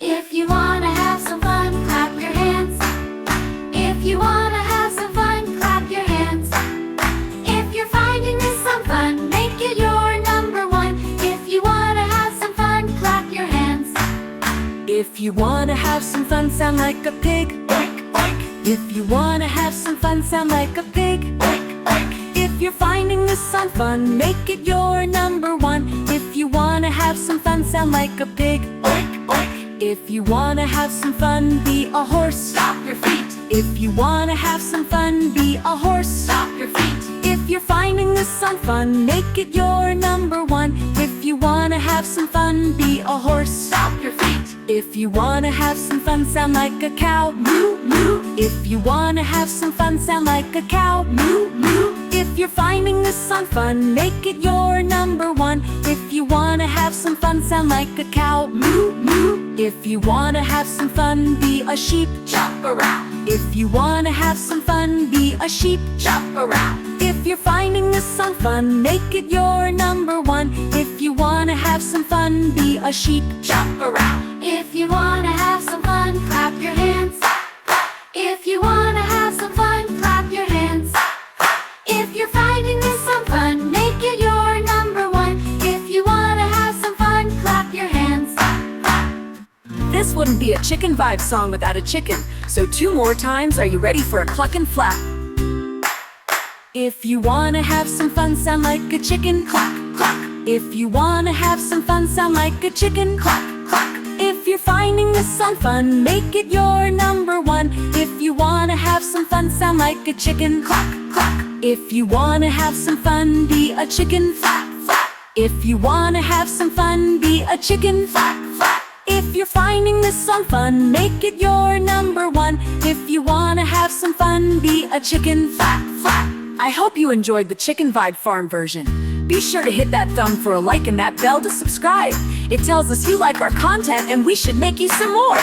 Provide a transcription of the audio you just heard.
If you wanna have some fun, clap your hands. If you wanna have some fun, clap your hands. If you're finding this some fun, make it your number one. If you wanna have some fun, clap your hands. If you wanna have some fun, sound like a pig. Oink, oink. If you wanna have some fun, sound like a pig. Oink, oink. If you're finding this song fun, make it your number one. If you wanna have some fun, sound like a pig. Oink, oink. If you wanna have some fun, be a horse. Stomp your feet. If you wanna have some fun, be a horse. Stomp your feet. If you're finding this song fun, make it your number one. If you wanna have some fun, be a horse. Stomp your feet. If you wanna have some fun, sound like a cow. Moo, moo. If you wanna have some fun, sound like a cow. Moo, moo. If you're finding this song fun, make it your number one. If you wanna have some fun, sound like a cow. Moo, moo. If you wanna have some fun, be a sheep. Jump around. If you wanna have some fun, be a sheep. Jump around. If you're finding this song fun, make it your number one. If you wanna have some fun, be a sheep. Jump around. If you wanna have some fun, clap your hands. If you wanna have some fun, clap your hands. If you're finding this some fun, make it your number one. If you wanna have some fun, clap your hands. This wouldn't be a chicken vibe song without a chicken. So 2 more times, are you ready for a cluck and flap? If you wanna have some fun, sound like a chicken. Cluck, cluck. If you wanna have some fun, sound like a chicken. Cluck, cluck. If you're finding this song fun, make it your number one. If you wanna have some fun, sound like a chicken. Cluck, cluck. If you wanna have some fun, be a chicken. Flap, flap. If you wanna have some fun, be a chicken. Flap, flap. If you're finding this song fun, make it your number one. If you wanna have some fun, be a chicken. Flap, flap. I hope you enjoyed the Chicken Vibe Farm version. Be sure to hit that thumb for a like and that bell to subscribe. It tells us you like our content and we should make you some more.